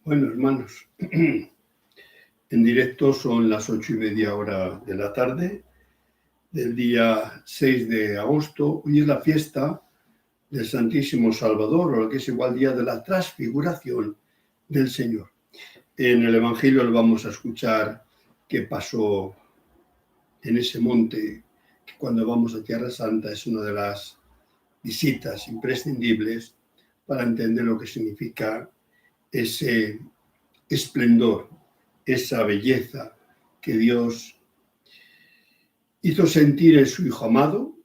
Bueno, hermanos, en directo son las 8:30 de la tarde del día 6 de agosto. Hoy es la fiesta del Santísimo Salvador, o lo que es igual día de la transfiguración del Señor. En el Evangelio lo vamos a escuchar qué pasó en ese monte, que cuando vamos a Tierra Santa es una de las visitas imprescindibles para entender lo que significa ese esplendor, esa belleza que Dios hizo sentir en su Hijo amado,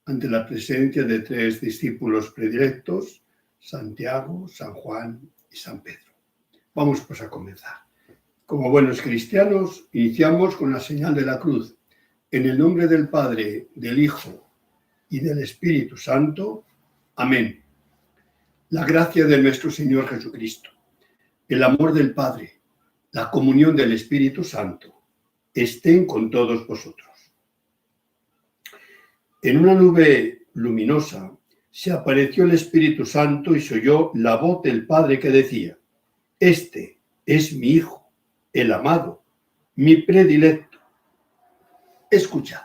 ante la presencia de 3 discípulos predilectos, Santiago, San Juan y San Pedro. Vamos pues a comenzar. Como buenos cristianos, iniciamos con la señal de la cruz. En el nombre del Padre, del Hijo y del Espíritu Santo. Amén. La gracia de nuestro Señor Jesucristo, el amor del Padre, la comunión del Espíritu Santo, estén con todos vosotros. En una nube luminosa se apareció el Espíritu Santo y se oyó la voz del Padre que decía: Este es mi Hijo, el amado, mi predilecto. Escuchad.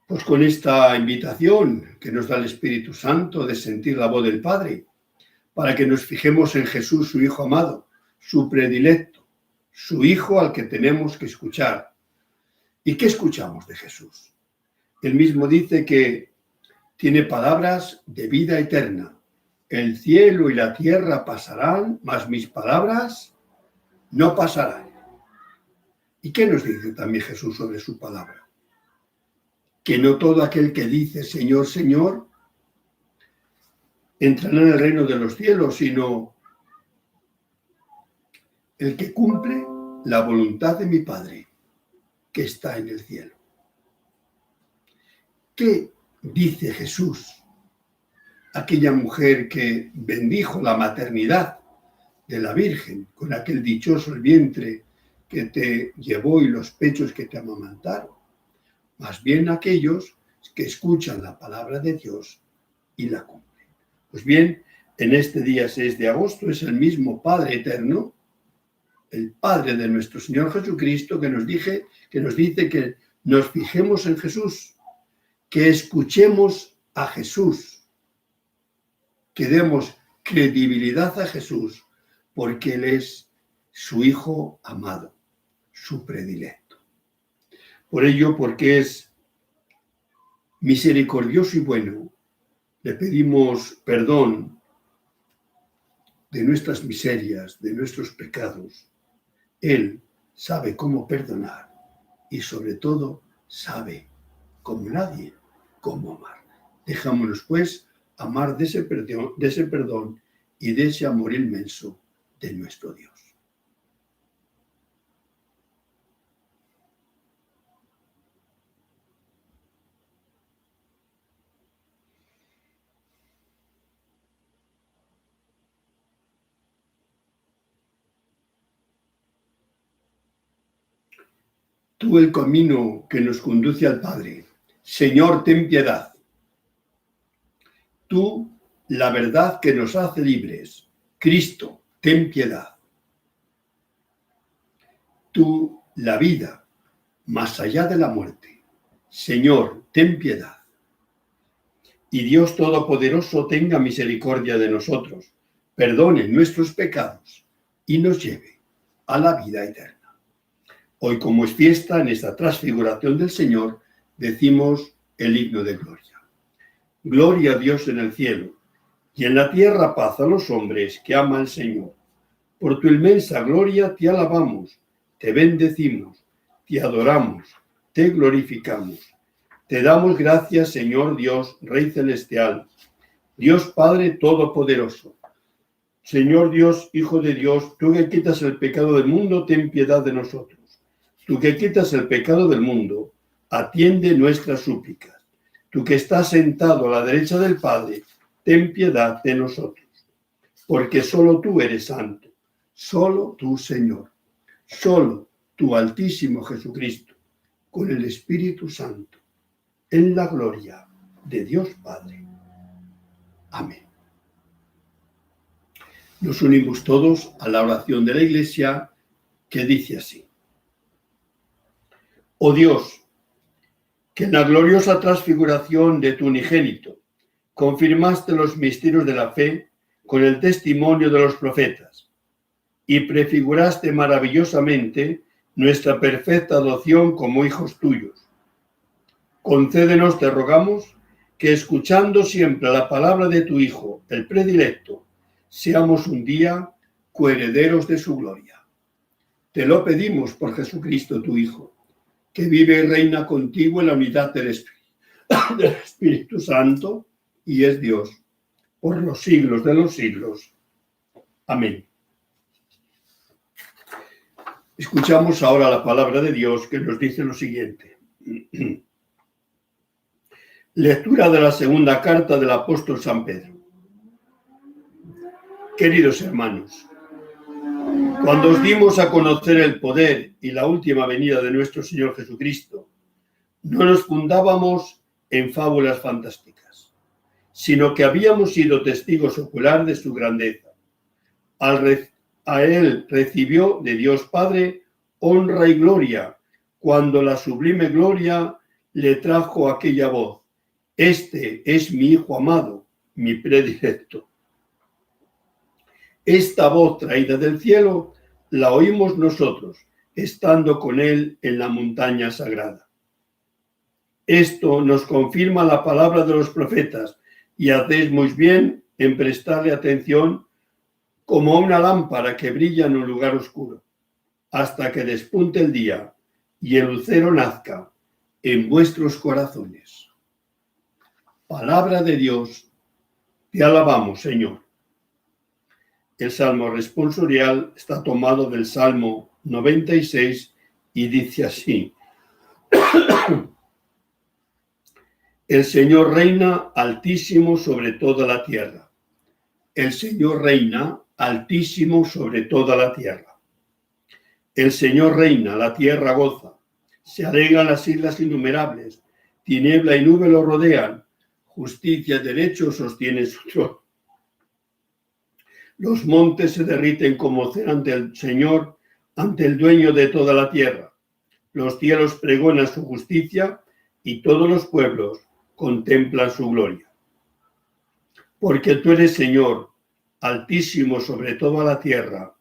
Pues con esta invitación que nos da el Espíritu Santo de sentir la voz del Padre, para que nos fijemos en Jesús, su Hijo amado, su predilecto, su Hijo al que tenemos que escuchar. ¿Y qué escuchamos de Jesús? Él mismo dice que tiene palabras de vida eterna. El cielo y la tierra pasarán, mas mis palabras no pasarán. ¿Y qué nos dice también Jesús sobre su palabra? Que no todo aquel que dice Señor, Señor, entrará en el reino de los cielos, sino el que cumple la voluntad de mi Padre, que está en el cielo. ¿Qué dice Jesús? Aquella mujer que bendijo la maternidad de la Virgen, con aquel dichoso el vientre que te llevó y los pechos que te amamantaron. Más bien aquellos que escuchan la palabra de Dios y la cumplen. Pues bien, en este día 6 de agosto es el mismo Padre eterno, el Padre de nuestro Señor Jesucristo, que nos dice que nos fijemos en Jesús, que escuchemos a Jesús, que demos credibilidad a Jesús, porque Él es su Hijo amado, su predilecto. Por ello, porque es misericordioso y bueno, le pedimos perdón de nuestras miserias, de nuestros pecados. Él sabe cómo perdonar y sobre todo sabe, como nadie, cómo amar. Dejámonos pues amar de ese perdón y de ese amor inmenso de nuestro Dios. Tú el camino que nos conduce al Padre. Señor, ten piedad. Tú la verdad que nos hace libres. Cristo, ten piedad. Tú la vida más allá de la muerte. Señor, ten piedad. Y Dios Todopoderoso tenga misericordia de nosotros, perdone nuestros pecados y nos lleve a la vida eterna. Hoy, como es fiesta en esta transfiguración del Señor, decimos el himno de gloria. Gloria a Dios en el cielo, y en la tierra paz a los hombres que ama al Señor. Por tu inmensa gloria te alabamos, te bendecimos, te adoramos, te glorificamos. Te damos gracias, Señor Dios, Rey celestial, Dios Padre todopoderoso. Señor Dios, Hijo de Dios, tú que quitas el pecado del mundo, ten piedad de nosotros. Tú que quitas el pecado del mundo, atiende nuestras súplicas. Tú que estás sentado a la derecha del Padre, ten piedad de nosotros. Porque solo tú eres santo, solo tú, Señor, solo tu Altísimo Jesucristo, con el Espíritu Santo, en la gloria de Dios Padre. Amén. Nos unimos todos a la oración de la Iglesia que dice así: Oh Dios, que en la gloriosa transfiguración de tu unigénito confirmaste los misterios de la fe con el testimonio de los profetas y prefiguraste maravillosamente nuestra perfecta adopción como hijos tuyos. Concédenos, te rogamos, que escuchando siempre la palabra de tu Hijo, el predilecto, seamos un día coherederos de su gloria. Te lo pedimos por Jesucristo, tu Hijo, que vive y reina contigo en la unidad del Espíritu Santo y es Dios por los siglos de los siglos. Amén. Escuchamos ahora la palabra de Dios que nos dice lo siguiente. Lectura de la segunda carta del apóstol San Pedro. Queridos hermanos, cuando os dimos a conocer el poder y la última venida de nuestro Señor Jesucristo, no nos fundábamos en fábulas fantásticas, sino que habíamos sido testigos oculares de su grandeza. A él recibió de Dios Padre honra y gloria, cuando la sublime gloria le trajo aquella voz: Este es mi Hijo amado, mi predilecto. Esta voz traída del cielo la oímos nosotros, estando con él en la montaña sagrada. Esto nos confirma la palabra de los profetas, y hacéis muy bien en prestarle atención como a una lámpara que brilla en un lugar oscuro, hasta que despunte el día y el lucero nazca en vuestros corazones. Palabra de Dios, te alabamos, Señor. El Salmo responsorial está tomado del Salmo 96 y dice así: El Señor reina altísimo sobre toda la tierra. El Señor reina altísimo sobre toda la tierra. El Señor reina, la tierra goza. Se alegran las islas innumerables. Tiniebla y nube lo rodean. Justicia y derecho sostienen su trono. Los montes se derriten como cera ante el Señor, ante el dueño de toda la tierra. Los cielos pregonan su justicia y todos los pueblos contemplan su gloria. Porque tú eres Señor, altísimo sobre toda la tierra,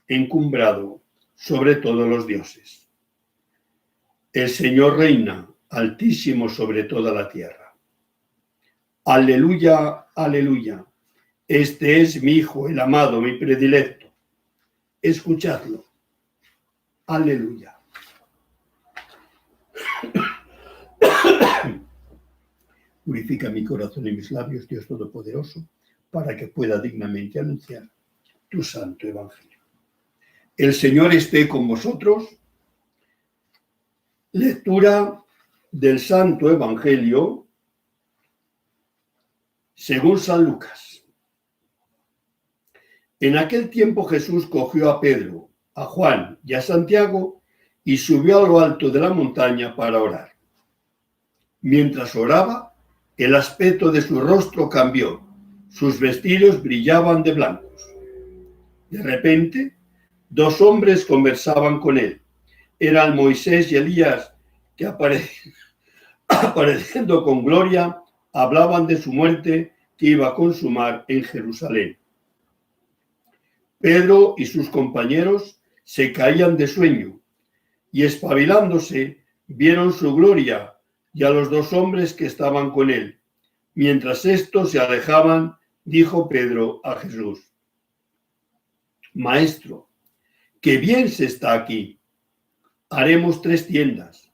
encumbrado sobre todos los dioses. El Señor reina, altísimo sobre toda la tierra. Aleluya, aleluya. Este es mi Hijo, el amado, mi predilecto. Escuchadlo. Aleluya. Purifica mi corazón y mis labios, Dios Todopoderoso, para que pueda dignamente anunciar tu santo evangelio. El Señor esté con vosotros. Lectura del santo evangelio según San Lucas. En aquel tiempo Jesús cogió a Pedro, a Juan y a Santiago y subió a lo alto de la montaña para orar. Mientras oraba, el aspecto de su rostro cambió, sus vestidos brillaban de blancos. De repente, dos hombres conversaban con él. Eran Moisés y Elías, que apareciendo con gloria, hablaban de su muerte que iba a consumar en Jerusalén. Pedro y sus compañeros se caían de sueño y, espabilándose, vieron su gloria y a los dos hombres que estaban con él. Mientras estos se alejaban, dijo Pedro a Jesús: Maestro, qué bien se está aquí. Haremos 3 tiendas,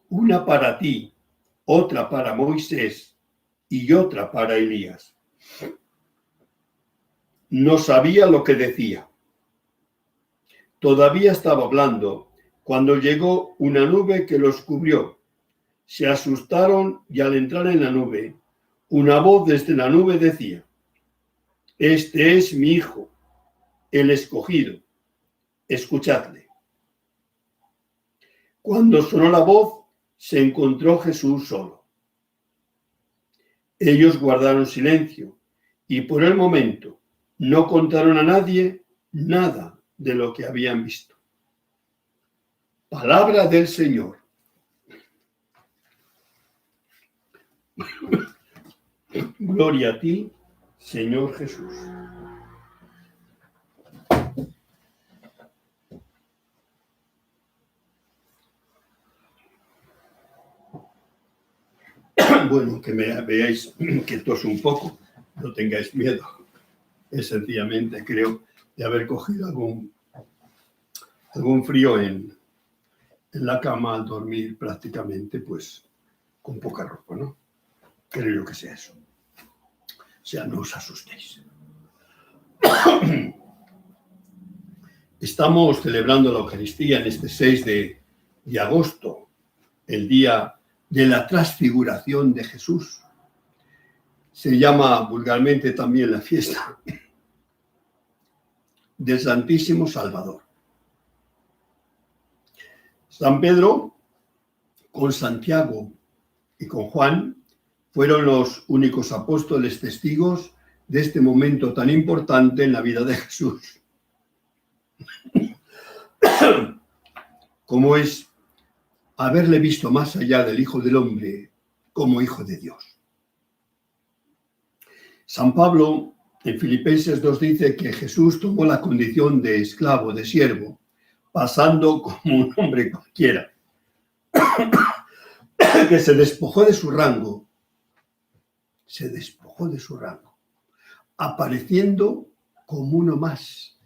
una para ti, otra para Moisés y otra para Elías. No sabía lo que decía. Todavía estaba hablando cuando llegó una nube que los cubrió. Se asustaron y al entrar en la nube, una voz desde la nube decía: Este es mi Hijo, el escogido. Escuchadle. Cuando sonó la voz, se encontró Jesús solo. Ellos guardaron silencio y por el momento no contaron a nadie nada de lo que habían visto. Palabra del Señor. Gloria a ti, Señor Jesús. Bueno, que me veáis que toso un poco, no tengáis miedo. Es sencillamente, creo, de haber cogido algún frío en la cama al dormir prácticamente, pues, con poca ropa, ¿no? Creo yo que sea eso. O sea, no os asustéis. Estamos celebrando la Eucaristía en este 6 de agosto, el día de la transfiguración de Jesús. Se llama vulgarmente también la fiesta del Santísimo Salvador. San Pedro, con Santiago y con Juan, fueron los únicos apóstoles testigos de este momento tan importante en la vida de Jesús, como es haberle visto más allá del Hijo del Hombre como Hijo de Dios. San Pablo en Filipenses 2 dice que Jesús tomó la condición de esclavo, de siervo, pasando como un hombre cualquiera, que se despojó de su rango, apareciendo como uno más,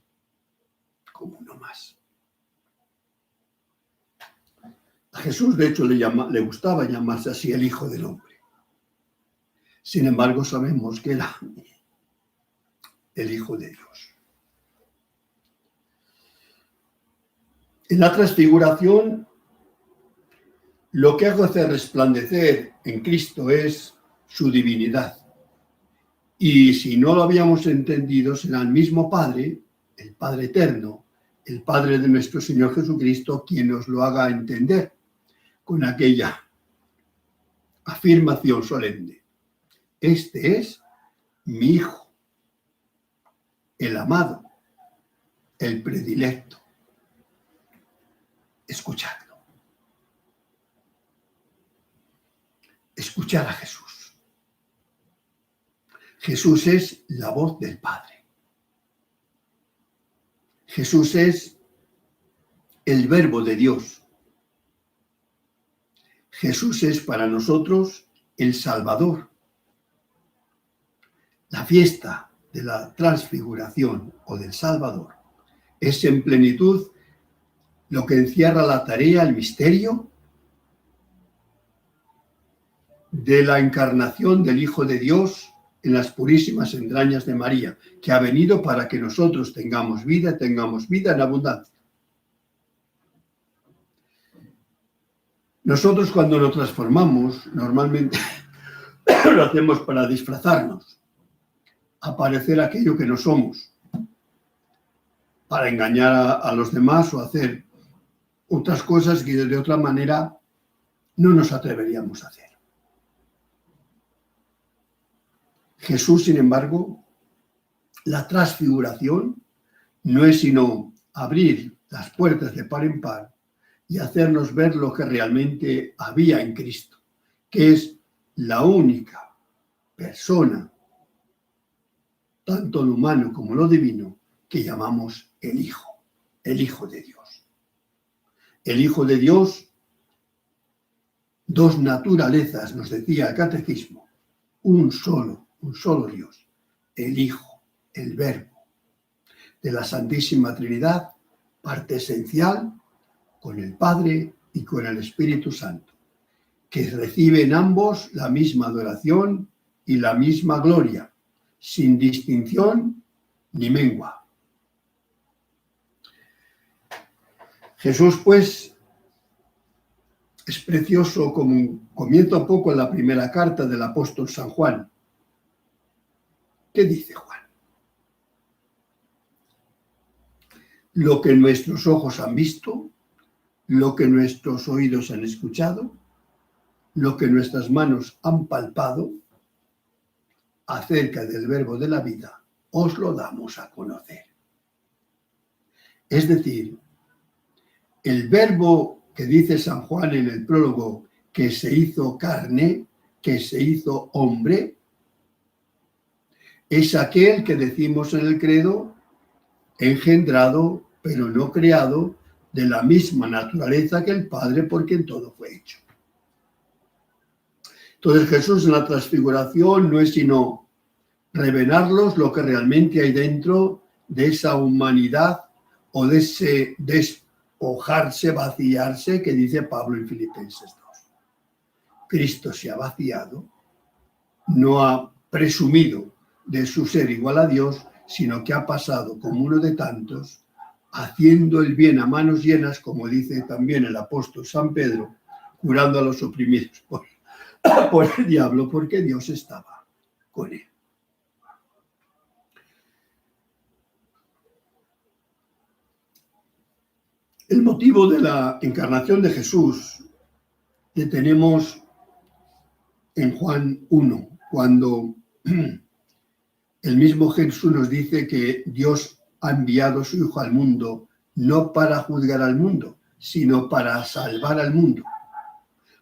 A Jesús, de hecho, le gustaba llamarse así el Hijo del Hombre. Sin embargo, sabemos que era el Hijo de Dios. En la transfiguración, lo que hace resplandecer en Cristo es su divinidad. Y si no lo habíamos entendido, será el mismo Padre, el Padre eterno, el Padre de nuestro Señor Jesucristo, quien nos lo haga entender con aquella afirmación solemne. Este es mi Hijo, el amado, el predilecto. Escuchadlo. Escuchad a Jesús. Jesús es la voz del Padre. Jesús es el Verbo de Dios. Jesús es para nosotros el Salvador. La fiesta de la transfiguración o del Salvador es en plenitud lo que encierra la tarea, el misterio de la encarnación del Hijo de Dios en las purísimas entrañas de María, que ha venido para que nosotros tengamos vida en abundancia. Nosotros cuando nos transformamos, normalmente lo hacemos para disfrazarnos, aparecer aquello que no somos, para engañar a los demás o hacer otras cosas que de otra manera no nos atreveríamos a hacer. Jesús, sin embargo, la transfiguración no es sino abrir las puertas de par en par y hacernos ver lo que realmente había en Cristo, que es la única persona, tanto lo humano como lo divino, que llamamos el Hijo de Dios. El Hijo de Dios, dos naturalezas, nos decía el Catecismo, un solo Dios, el Hijo, el Verbo, de la Santísima Trinidad, parte esencial con el Padre y con el Espíritu Santo, que reciben ambos la misma adoración y la misma gloria, sin distinción ni mengua. Jesús, pues, es precioso, como comienza un poco en la primera carta del apóstol San Juan. ¿Qué dice Juan? Lo que nuestros ojos han visto, lo que nuestros oídos han escuchado, lo que nuestras manos han palpado, acerca del verbo de la vida, os lo damos a conocer. Es decir, el verbo que dice San Juan en el prólogo, que se hizo carne, que se hizo hombre, es aquel que decimos en el credo, engendrado, pero no creado, de la misma naturaleza que el Padre, por quien todo fue hecho. Entonces Jesús en la transfiguración no es sino revelarnos lo que realmente hay dentro de esa humanidad o de ese despojarse, vaciarse que dice Pablo en Filipenses 2. Cristo se ha vaciado, no ha presumido de su ser igual a Dios, sino que ha pasado como uno de tantos, haciendo el bien a manos llenas, como dice también el apóstol San Pedro, curando a los oprimidos por el diablo, porque Dios estaba con él. El motivo de la encarnación de Jesús que tenemos en Juan 1, cuando el mismo Jesús nos dice que Dios ha enviado a su Hijo al mundo no para juzgar al mundo, sino para salvar al mundo.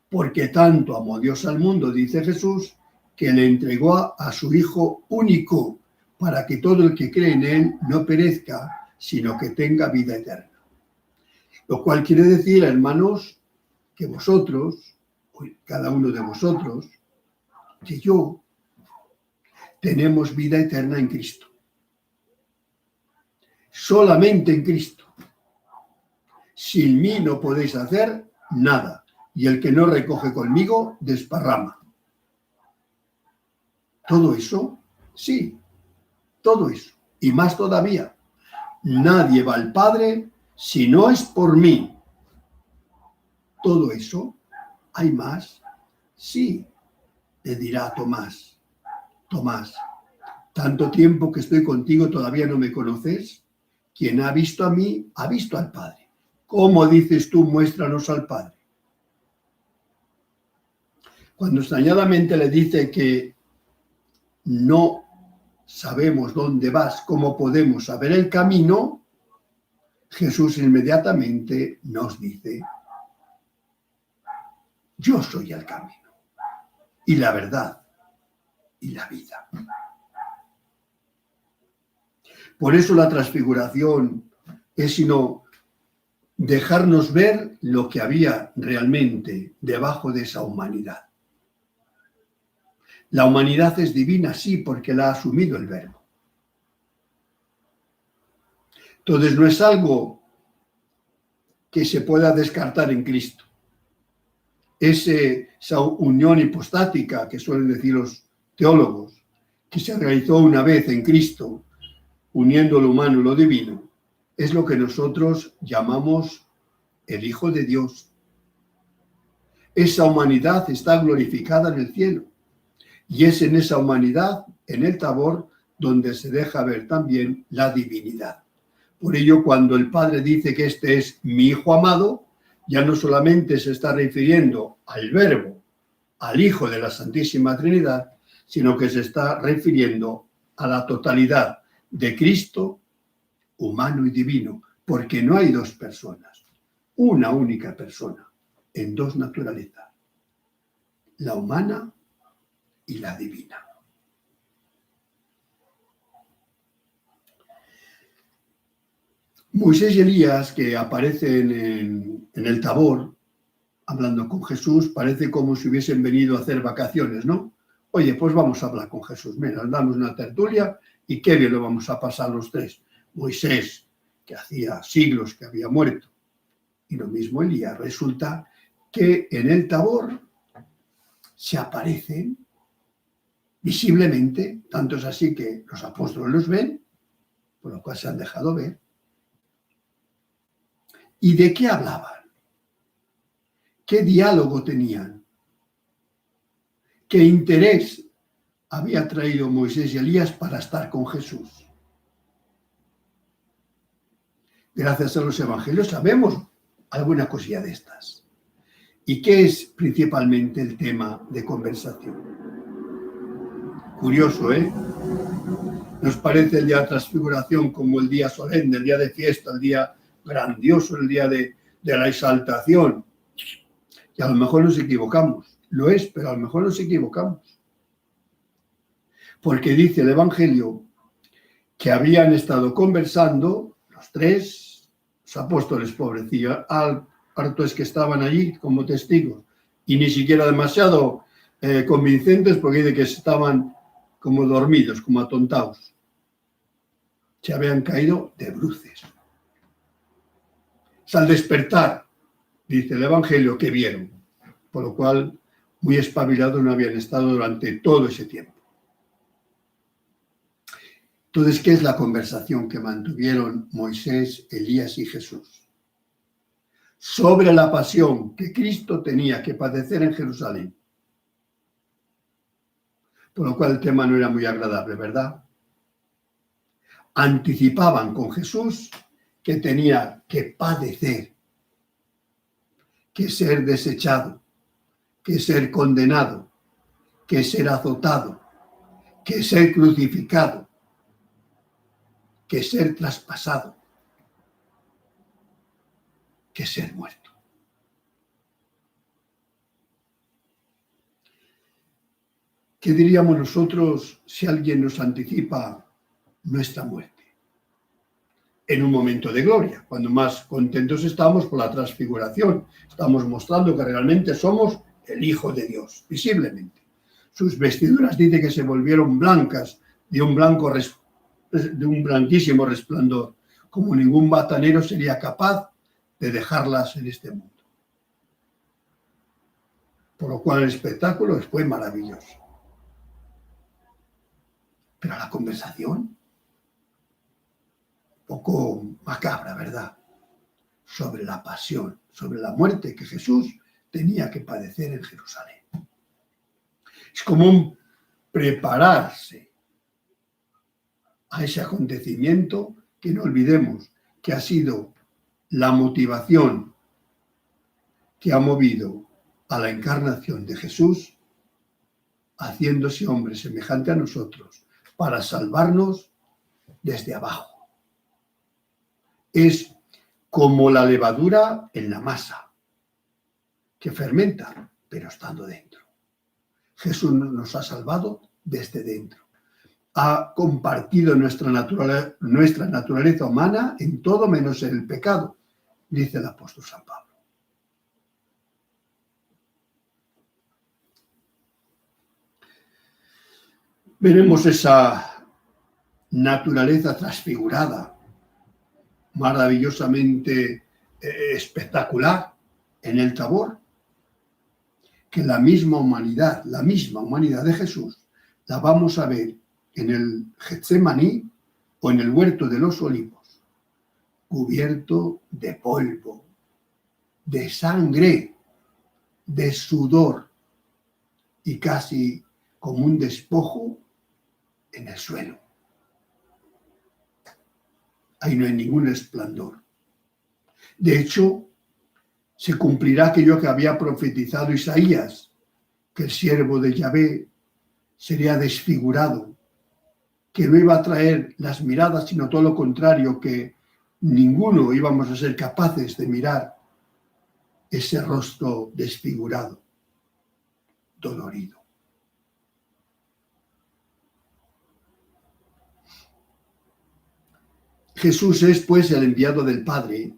Porque tanto amó Dios al mundo, dice Jesús, que le entregó a su Hijo único, para que todo el que cree en él no perezca, sino que tenga vida eterna. Lo cual quiere decir, hermanos, que vosotros, cada uno de vosotros, que yo, tenemos vida eterna en Cristo. Solamente en Cristo. Sin mí no podéis hacer nada. Y el que no recoge conmigo, desparrama. Todo eso, sí, todo eso. Y más todavía. Nadie va al Padre si no es por mí. Todo eso, ¿hay más? Sí, le dirá a Tomás. Tomás, tanto tiempo que estoy contigo, ¿todavía no me conoces? Quien ha visto a mí, ha visto al Padre. ¿Cómo dices tú, muéstranos al Padre? Cuando extrañadamente le dice que no sabemos dónde vas, cómo podemos saber el camino, Jesús inmediatamente nos dice, yo soy el camino y la verdad y la vida. Por eso la transfiguración es sino dejarnos ver lo que había realmente debajo de esa humanidad. La humanidad es divina, sí, porque la ha asumido el Verbo. Entonces no es algo que se pueda descartar en Cristo. Esa unión hipostática que suelen decir los teólogos, que se realizó una vez en Cristo, uniendo lo humano y lo divino, es lo que nosotros llamamos el Hijo de Dios. Esa humanidad está glorificada en el cielo. Y es en esa humanidad, en el Tabor, donde se deja ver también la divinidad. Por ello, cuando el Padre dice que este es mi Hijo amado, ya no solamente se está refiriendo al Verbo, al Hijo de la Santísima Trinidad, sino que se está refiriendo a la totalidad de Cristo, humano y divino, porque no hay dos personas, una única persona, en dos naturalezas, la humana y la divina. Moisés y Elías, que aparecen en el Tabor, hablando con Jesús, parece como si hubiesen venido a hacer vacaciones, ¿no? Oye, pues vamos a hablar con Jesús. Mira, damos una tertulia y qué bien lo vamos a pasar los tres. Moisés, que hacía siglos que había muerto, y lo mismo Elías. Resulta que en el Tabor se aparecen visiblemente, tanto es así que los apóstoles los ven, por lo cual se han dejado ver. ¿Y de qué hablaban? ¿Qué diálogo tenían? ¿Qué interés había traído Moisés y Elías para estar con Jesús? Gracias a los evangelios sabemos alguna cosilla de estas. ¿Y qué es principalmente el tema de conversación? Curioso, ¿eh? Nos parece el día de transfiguración como el día solemne, el día de fiesta, el día grandioso, el día de la exaltación. Y a lo mejor nos equivocamos. Lo es, pero a lo mejor nos equivocamos. Porque dice el Evangelio que habían estado conversando los tres, los apóstoles, pobrecillos, harto es que estaban allí como testigos, y ni siquiera demasiado convincentes, porque dice que estaban como dormidos, como atontados. Se habían caído de bruces. Al despertar, dice el Evangelio, que vieron, por lo cual muy espabilados no habían estado durante todo ese tiempo. Entonces, ¿qué es la conversación que mantuvieron Moisés, Elías y Jesús? Sobre la pasión que Cristo tenía que padecer en Jerusalén. Por lo cual el tema no era muy agradable, ¿verdad? Anticipaban con Jesús que tenía que padecer, que ser desechado, que ser condenado, que ser azotado, que ser crucificado, que ser traspasado, que ser muerto. ¿Qué diríamos nosotros si alguien nos anticipa nuestra muerte? En un momento de gloria, cuando más contentos estamos por la transfiguración, estamos mostrando que realmente somos el Hijo de Dios, visiblemente. Sus vestiduras dice que se volvieron blancas, de un blanquísimo resplandor, como ningún batanero sería capaz de dejarlas en este mundo. Por lo cual el espectáculo fue maravilloso. Pero la conversación, un poco macabra, ¿verdad? Sobre la pasión, sobre la muerte que Jesús tenía que padecer en Jerusalén. Es como un prepararse a ese acontecimiento que no olvidemos que ha sido la motivación que ha movido a la encarnación de Jesús, haciéndose hombre semejante a nosotros, para salvarnos desde abajo. Es como la levadura en la masa, que fermenta, pero estando dentro. Jesús nos ha salvado desde dentro. Ha compartido nuestra naturaleza humana en todo menos en el pecado, dice el apóstol San Pablo. Veremos esa naturaleza transfigurada, maravillosamente espectacular en el Tabor, que la misma humanidad de Jesús, la vamos a ver en el Getsemaní o en el huerto de los Olivos, cubierto de polvo, de sangre, de sudor y casi como un despojo en el suelo. Ahí no hay ningún resplandor. De hecho, se cumplirá aquello que había profetizado Isaías, que el siervo de Yahvé sería desfigurado, que no iba a traer las miradas, sino todo lo contrario, que ninguno íbamos a ser capaces de mirar ese rostro desfigurado, dolorido. Jesús es, pues, el enviado del Padre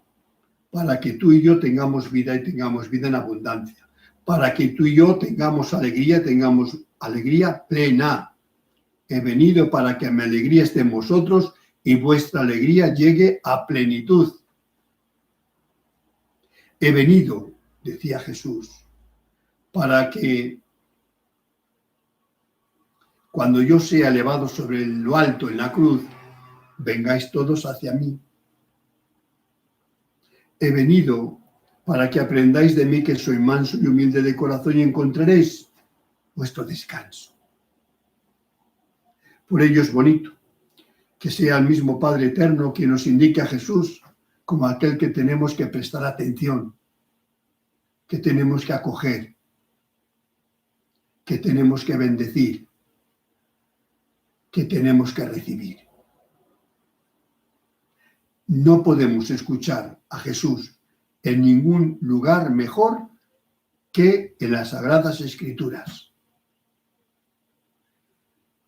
para que tú y yo tengamos vida y tengamos vida en abundancia, para que tú y yo tengamos alegría plena. He venido para que mi alegría esté en vosotros y vuestra alegría llegue a plenitud. He venido, decía Jesús, para que cuando yo sea elevado sobre lo alto en la cruz, vengáis todos hacia mí. He venido para que aprendáis de mí que soy manso y humilde de corazón y encontraréis vuestro descanso. Por ello es bonito que sea el mismo Padre Eterno quien nos indique a Jesús como aquel que tenemos que prestar atención, que tenemos que acoger, que tenemos que bendecir, que tenemos que recibir. No podemos escuchar a Jesús en ningún lugar mejor que en las Sagradas Escrituras.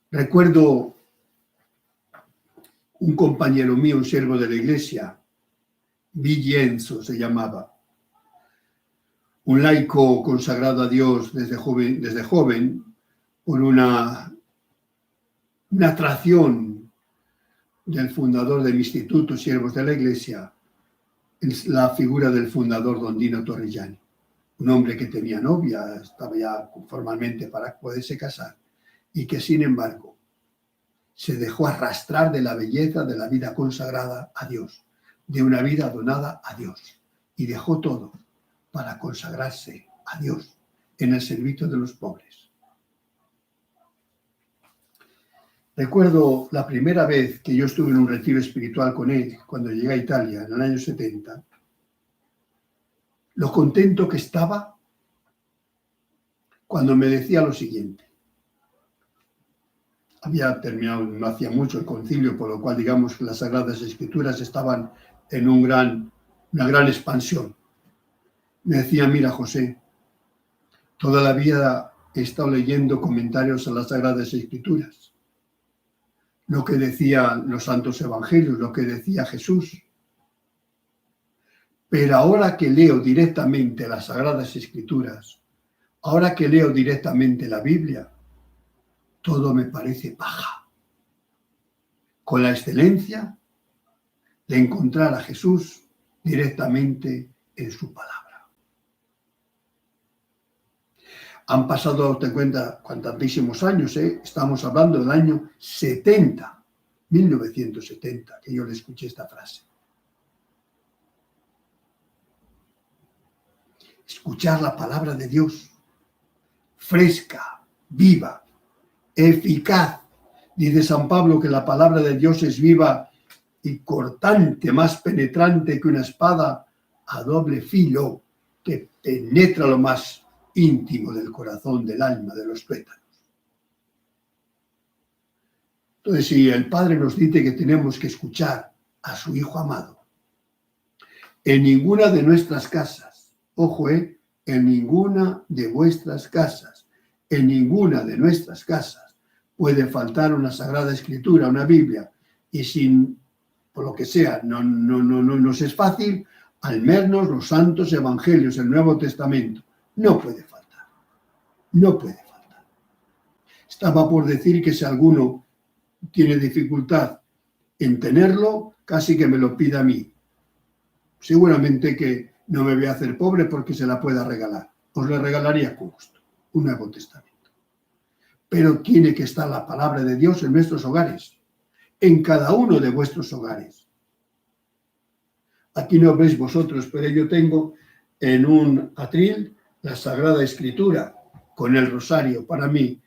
Recuerdo un compañero mío, un siervo de la iglesia, Villenzo se llamaba, un laico consagrado a Dios desde joven por una atracción del fundador del Instituto Siervos de la Iglesia, la figura del fundador don Dino Torrigiani, un hombre que tenía novia, estaba ya formalmente para poderse casar, y que sin embargo se dejó arrastrar de la belleza de la vida consagrada a Dios, de una vida donada a Dios, y dejó todo para consagrarse a Dios en el servicio de los pobres. Recuerdo la primera vez que yo estuve en un retiro espiritual con él, cuando llegué a Italia en el año 70, lo contento que estaba cuando me decía lo siguiente. Había terminado, no hacía mucho el concilio, por lo cual digamos que las Sagradas Escrituras estaban en una gran expansión. Me decía, mira José, toda la vida he estado leyendo comentarios a las Sagradas Escrituras, lo que decían los santos evangelios, lo que decía Jesús. Pero ahora que leo directamente las Sagradas Escrituras, ahora que leo directamente la Biblia, todo me parece paja. Con la excelencia de encontrar a Jesús directamente en su palabra. Han pasado, te cuenta, tantísimos años, Estamos hablando del año 70, 1970, que yo le escuché esta frase. Escuchar la palabra de Dios, fresca, viva, eficaz. Dice San Pablo que la palabra de Dios es viva y cortante, más penetrante que una espada a doble filo, que penetra lo más íntimo del corazón, del alma, de los tuétanos. Entonces, si el Padre nos dice que tenemos que escuchar a su Hijo amado, en ninguna de nuestras casas, ojo, en ninguna de vuestras casas, en ninguna de nuestras casas puede faltar una Sagrada Escritura, una Biblia, y sin, por lo que sea, no nos es fácil, al menos los santos evangelios, el Nuevo Testamento, no puede faltar, no puede faltar. Estaba por decir que si alguno tiene dificultad en tenerlo, casi que me lo pida a mí. Seguramente que no me voy a hacer pobre porque se la pueda regalar. Os la regalaría con gusto, un Nuevo Testamento. Pero tiene que estar la palabra de Dios en nuestros hogares, en cada uno de vuestros hogares. Aquí no veis vosotros, pero yo tengo en un atril la Sagrada Escritura con el rosario. Para mí,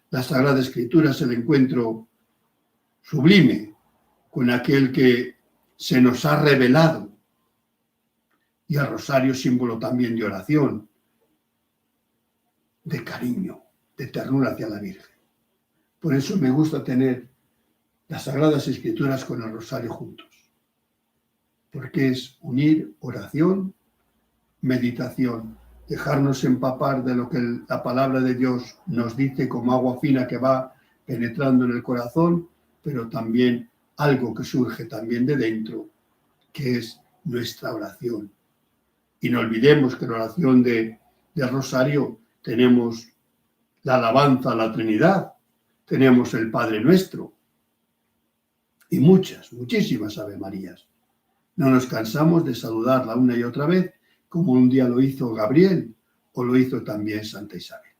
la Sagrada Escritura es el encuentro sublime con aquel que se nos ha revelado. Y el rosario, símbolo también de oración, de cariño, de ternura hacia la Virgen. Por eso me gusta tener las Sagradas Escrituras con el rosario juntos. Porque es unir oración, meditación, dejarnos empapar de lo que la palabra de Dios nos dice como agua fina que va penetrando en el corazón, pero también algo que surge también de dentro, que es nuestra oración. Y no olvidemos que en la oración del rosario tenemos la alabanza a la Trinidad, tenemos el Padre Nuestro y muchísimas Ave Marías. No nos cansamos de saludarla una y otra vez, como un día lo hizo Gabriel o lo hizo también Santa Isabel.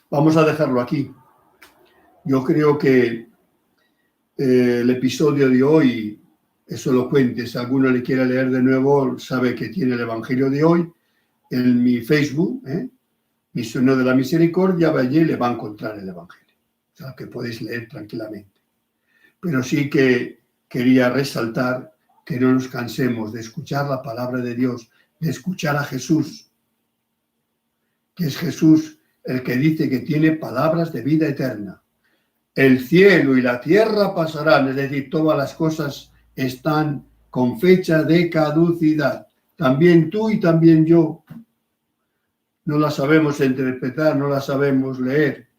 Vamos a dejarlo aquí. Yo creo que el episodio de hoy es elocuente. Si alguno le quiere leer de nuevo, sabe que tiene el Evangelio de hoy en mi Facebook, Misionero de la Misericordia, allí le va a encontrar el Evangelio. O sea, que podéis leer tranquilamente. Pero sí que quería resaltar que no nos cansemos de escuchar la palabra de Dios, de escuchar a Jesús, que es Jesús el que dice que tiene palabras de vida eterna, El cielo y la tierra pasarán, es decir, todas las cosas están con fecha de caducidad. También tú y también yo. No la sabemos interpretar, no la sabemos leer,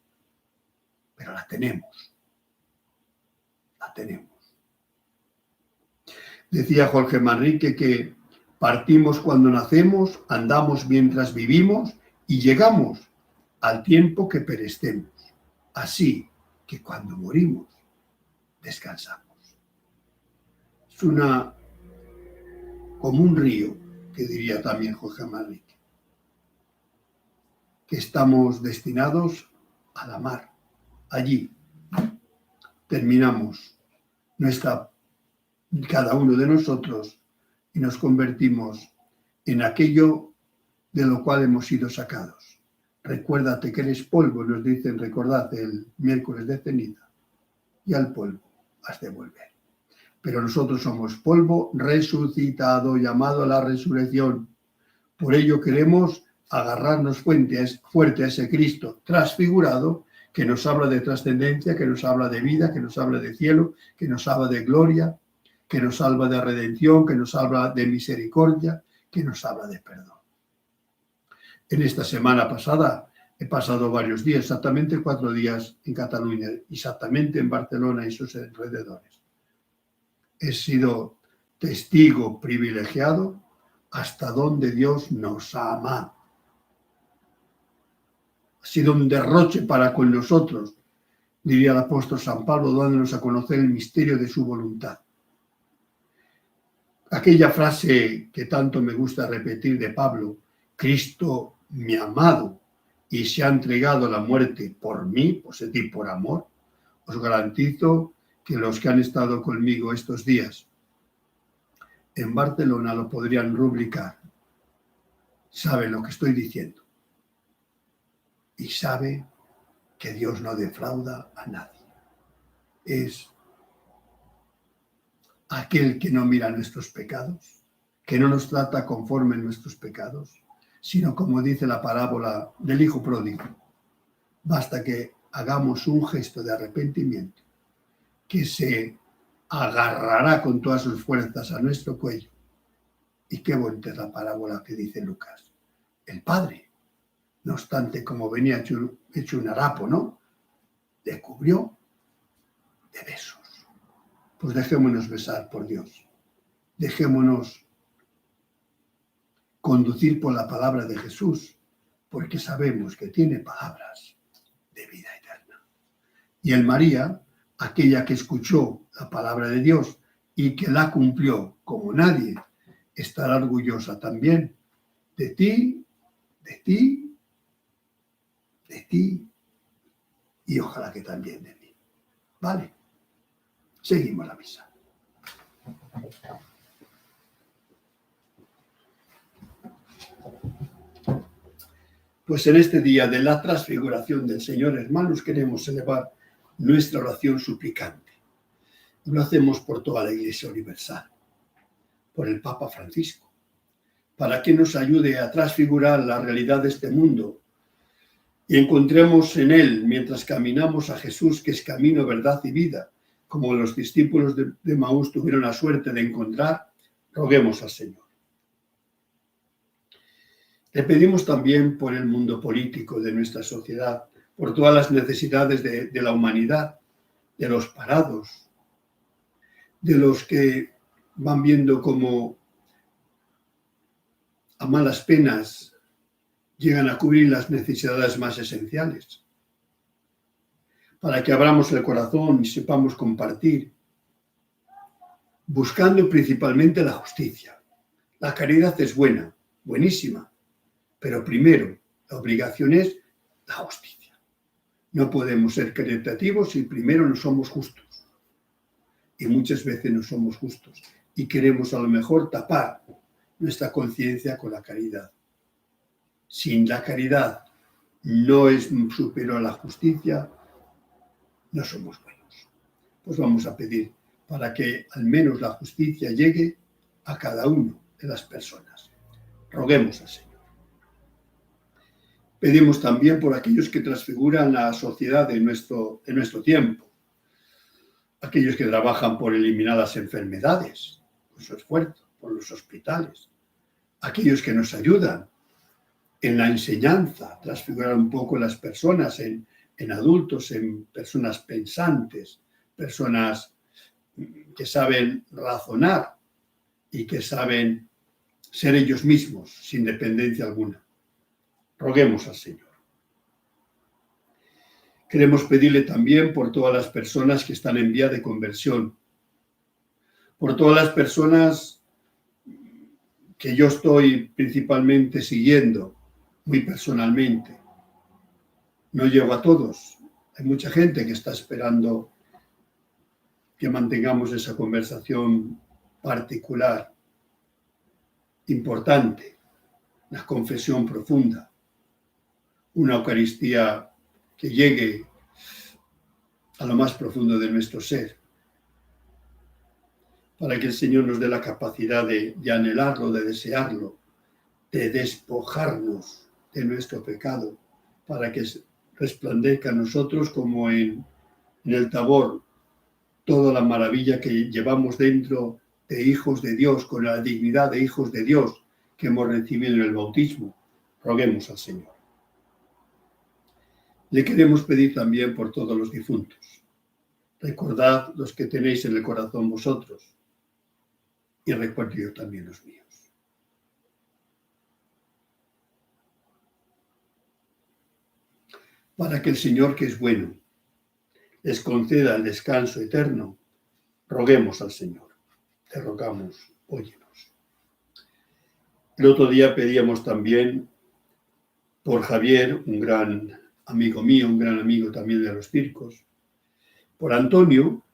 pero la tenemos. La tenemos. Decía Jorge Manrique que partimos cuando nacemos, andamos mientras vivimos y llegamos al tiempo que perecemos. Así que cuando morimos, descansamos. Es como un río, que diría también Jorge Manrique, que estamos destinados a la mar. Allí terminamos cada uno de nosotros y nos convertimos en aquello de lo cual hemos sido sacados. Recuérdate que eres polvo, nos dicen, recordad el miércoles de ceniza, y al polvo has de volver. Pero nosotros somos polvo resucitado, llamado a la resurrección. Por ello queremos agarrarnos fuerte a ese Cristo transfigurado, que nos habla de trascendencia, que nos habla de vida, que nos habla de cielo, que nos habla de gloria, que nos habla de redención, que nos habla de misericordia, que nos habla de perdón. En esta semana pasada he pasado varios días, exactamente 4 días en Cataluña, exactamente en Barcelona y sus alrededores. He sido testigo privilegiado hasta donde Dios nos ama. Ha sido un derroche para con nosotros, diría el apóstol San Pablo, dándonos a conocer el misterio de su voluntad. Aquella frase que tanto me gusta repetir de Pablo, Cristo me ha amado y se ha entregado a la muerte por mí, es decir, por amor, os garantizo que los que han estado conmigo estos días en Barcelona lo podrían rubricar. Saben lo que estoy diciendo. Y sabe que Dios no defrauda a nadie. Es aquel que no mira nuestros pecados, que no nos trata conforme a nuestros pecados, sino como dice la parábola del hijo pródigo. Basta que hagamos un gesto de arrepentimiento, que se agarrará con todas sus fuerzas a nuestro cuello. Y qué bonita es la parábola que dice Lucas. El padre, no obstante, como venía hecho un harapo, ¿no?, le cubrió de besos. Pues dejémonos besar por Dios. Dejémonos conducir por la palabra de Jesús, porque sabemos que tiene palabras de vida eterna. Y en María, aquella que escuchó la palabra de Dios y que la cumplió como nadie, estará orgullosa también de ti, de ti, de ti y ojalá que también de mí. ¿Vale? Seguimos la misa. Pues en este día de la transfiguración del Señor, hermanos, queremos elevar nuestra oración suplicante. Lo hacemos por toda la Iglesia Universal, por el Papa Francisco, para que nos ayude a transfigurar la realidad de este mundo y encontremos en él, mientras caminamos, a Jesús, que es camino, verdad y vida, como los discípulos de Maús tuvieron la suerte de encontrar. Roguemos al Señor. Le pedimos también por el mundo político de nuestra sociedad, por todas las necesidades de la humanidad, de los parados, de los que van viendo cómo a malas penas llegan a cubrir las necesidades más esenciales, para que abramos el corazón y sepamos compartir, buscando principalmente la justicia. La caridad es buena, buenísima, pero primero la obligación es la justicia. No podemos ser caritativos si primero no somos justos. Y muchas veces no somos justos y queremos a lo mejor tapar nuestra conciencia con la caridad. Sin la caridad no es superior a la justicia, no somos buenos. Pues vamos a pedir para que al menos la justicia llegue a cada uno de las personas. Roguemos al Señor. Pedimos también por aquellos que transfiguran la sociedad de nuestro tiempo, aquellos que trabajan por eliminar las enfermedades, por su esfuerzo, por los hospitales, aquellos que nos ayudan en la enseñanza, transfigurar un poco las personas en adultos, en personas pensantes, personas que saben razonar y que saben ser ellos mismos sin dependencia alguna. Roguemos al Señor. Queremos pedirle también por todas las personas que están en vía de conversión, por todas las personas que yo estoy principalmente siguiendo muy personalmente. No llego a todos. Hay mucha gente que está esperando que mantengamos esa conversación particular, importante, la confesión profunda, una Eucaristía que llegue a lo más profundo de nuestro ser, para que el Señor nos dé la capacidad de anhelarlo, de desearlo, de despojarnos de nuestro pecado, para que resplandezca en nosotros como en el Tabor toda la maravilla que llevamos dentro de hijos de Dios, con la dignidad de hijos de Dios que hemos recibido en el bautismo. Roguemos al Señor. Le queremos pedir también por todos los difuntos. Recordad los que tenéis en el corazón vosotros, y recuerdo yo también los míos. Para que el Señor, que es bueno, les conceda el descanso eterno, roguemos al Señor. Te rogamos, óyenos. El otro día pedíamos también por Javier, un gran amigo mío, un gran amigo también de los circos, por Antonio,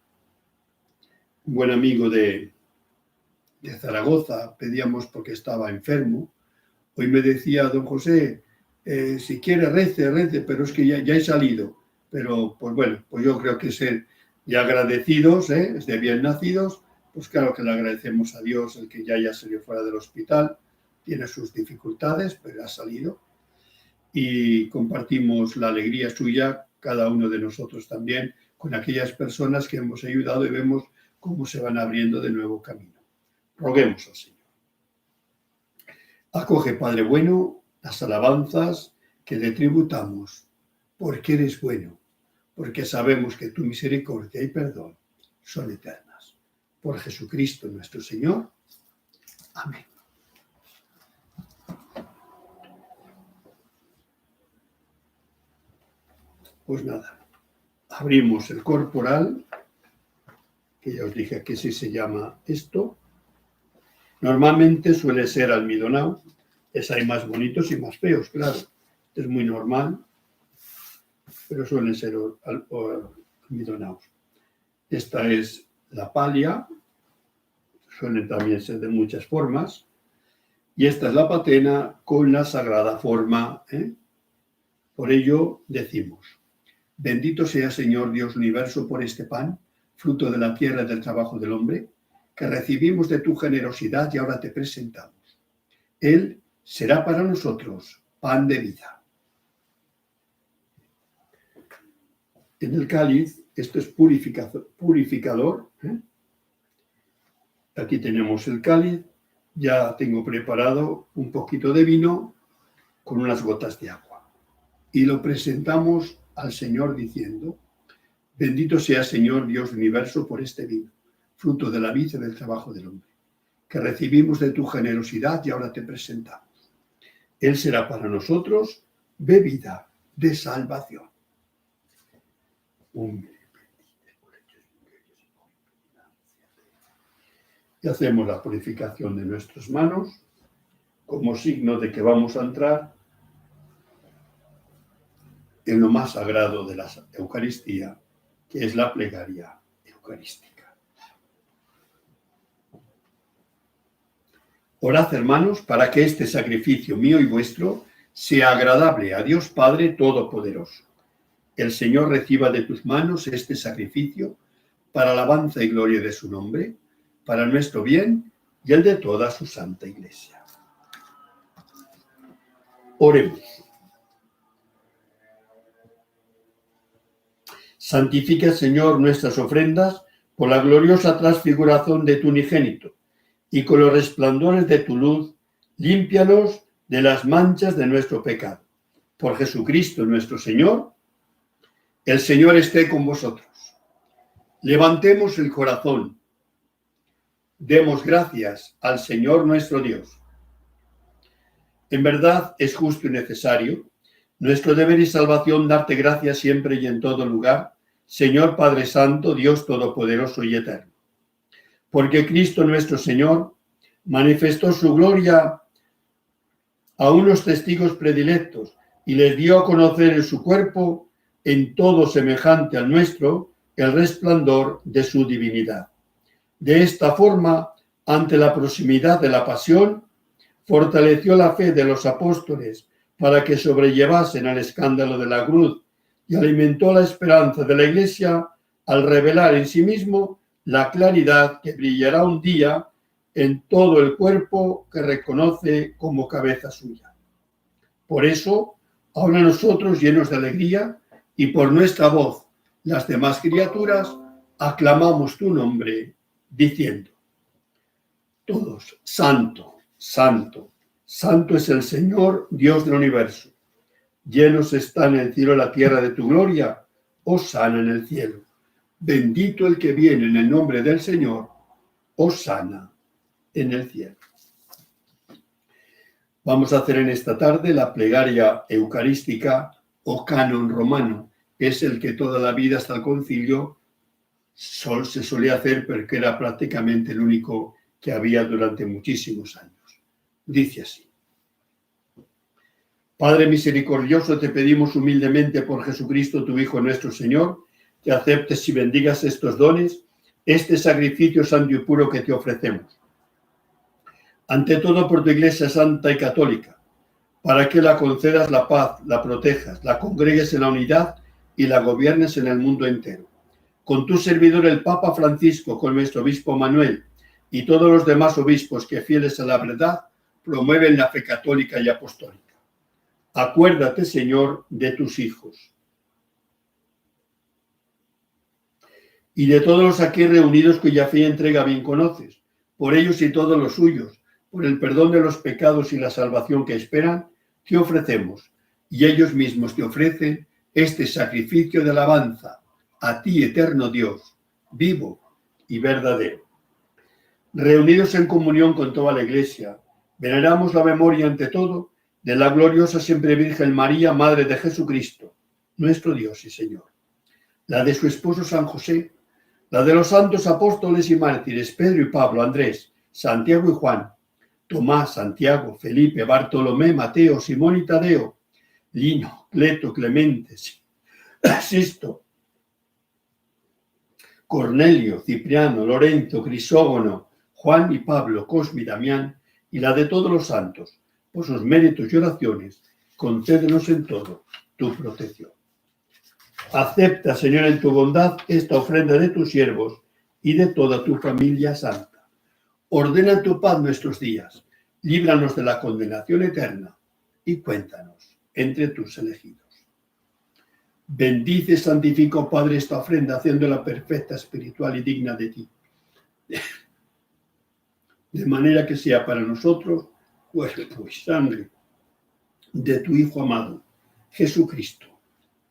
un buen amigo de Zaragoza, pedíamos porque estaba enfermo. Hoy me decía don José, si quiere rece, pero es que ya he salido. Pero, pues bueno, pues yo creo que ser ya agradecidos, de bien nacidos, pues claro que le agradecemos a Dios el que ya salió fuera del hospital, tiene sus dificultades, pero ha salido. Y compartimos la alegría suya, cada uno de nosotros también, con aquellas personas que hemos ayudado y vemos cómo se van abriendo de nuevo camino. Roguemos al Señor. Acoge, Padre bueno, las alabanzas que le tributamos, porque eres bueno, porque sabemos que tu misericordia y perdón son eternas. Por Jesucristo nuestro Señor. Amén. Pues nada, abrimos el corporal, que ya os dije que sí se llama esto. Normalmente suele ser almidonado, hay más bonitos y más feos, claro. Es muy normal, pero suelen ser almidonados. Esta es la palia, suelen también ser de muchas formas. Y esta es la patena con la sagrada forma. Por ello decimos, bendito sea Señor Dios universo por este pan, fruto de la tierra y del trabajo del hombre, que recibimos de tu generosidad y ahora te presentamos. Él será para nosotros pan de vida. En el cáliz, esto es purificador. Aquí tenemos el cáliz, ya tengo preparado un poquito de vino con unas gotas de agua. Y lo presentamos al Señor diciendo, bendito sea Señor Dios universo por este vino, fruto de la vid y del trabajo del hombre, que recibimos de tu generosidad y ahora te presentamos. Él será para nosotros bebida de salvación. Y hacemos la purificación de nuestras manos como signo de que vamos a entrar en lo más sagrado de la Eucaristía, que es la plegaria eucarística. Orad, hermanos, para que este sacrificio mío y vuestro sea agradable a Dios Padre Todopoderoso. El Señor reciba de tus manos este sacrificio para alabanza y gloria de su nombre, para nuestro bien y el de toda su santa Iglesia. Oremos. Santifica, Señor, nuestras ofrendas por la gloriosa transfiguración de tu unigénito, y con los resplandores de tu luz, límpianos de las manchas de nuestro pecado. Por Jesucristo nuestro Señor. El Señor esté con vosotros. Levantemos el corazón. Demos gracias al Señor nuestro Dios. En verdad es justo y necesario, nuestro deber y salvación, darte gracias siempre y en todo lugar, Señor Padre Santo, Dios Todopoderoso y Eterno. Porque Cristo nuestro Señor manifestó su gloria a unos testigos predilectos y les dio a conocer en su cuerpo, en todo semejante al nuestro, el resplandor de su divinidad. De esta forma, ante la proximidad de la pasión, fortaleció la fe de los apóstoles para que sobrellevasen al escándalo de la cruz y alimentó la esperanza de la Iglesia al revelar en sí mismo la claridad que brillará un día en todo el cuerpo que reconoce como cabeza suya. Por eso, ahora nosotros, llenos de alegría, y por nuestra voz, las demás criaturas, aclamamos tu nombre, diciendo: todos, Santo, Santo, Santo es el Señor, Dios del universo. Llenos están el cielo y la tierra de tu gloria, hosana en el cielo. Bendito el que viene en el nombre del Señor, hosana en el cielo. Vamos a hacer en esta tarde la plegaria eucarística o canon romano. Es el que toda la vida hasta el concilio se solía hacer porque era prácticamente el único que había durante muchísimos años. Dice así: Padre misericordioso, te pedimos humildemente por Jesucristo, tu Hijo nuestro Señor, que aceptes y bendigas estos dones, este sacrificio santo y puro que te ofrecemos. Ante todo por tu Iglesia santa y católica, para que la concedas la paz, la protejas, la congregues en la unidad y la gobiernes en el mundo entero. Con tu servidor el Papa Francisco, con nuestro obispo Manuel y todos los demás obispos que, fieles a la verdad, promueven la fe católica y apostólica. Acuérdate, Señor, de tus hijos y de todos los aquí reunidos cuya fe y entrega bien conoces, por ellos y todos los suyos, por el perdón de los pecados y la salvación que esperan, te ofrecemos, y ellos mismos te ofrecen este sacrificio de alabanza a ti, eterno Dios, vivo y verdadero. Reunidos en comunión con toda la Iglesia, veneramos la memoria ante todo de la gloriosa siempre Virgen María, Madre de Jesucristo, nuestro Dios y Señor, la de su esposo San José, la de los santos apóstoles y mártires Pedro y Pablo, Andrés, Santiago y Juan, Tomás, Santiago, Felipe, Bartolomé, Mateo, Simón y Tadeo, Lino, Cleto, Clemente, Sisto, Cornelio, Cipriano, Lorenzo, Crisógono, Juan y Pablo, Cosme y Damián, y la de todos los santos. Por sus méritos y oraciones, concédenos en todo tu protección. Acepta, Señor, en tu bondad esta ofrenda de tus siervos y de toda tu familia santa. Ordena en tu paz nuestros días, líbranos de la condenación eterna y cuéntanos entre tus elegidos. Bendice, santifica, oh Padre, esta ofrenda, haciéndola perfecta, espiritual y digna de ti. De manera que sea para nosotros cuerpo y sangre de tu Hijo amado, Jesucristo,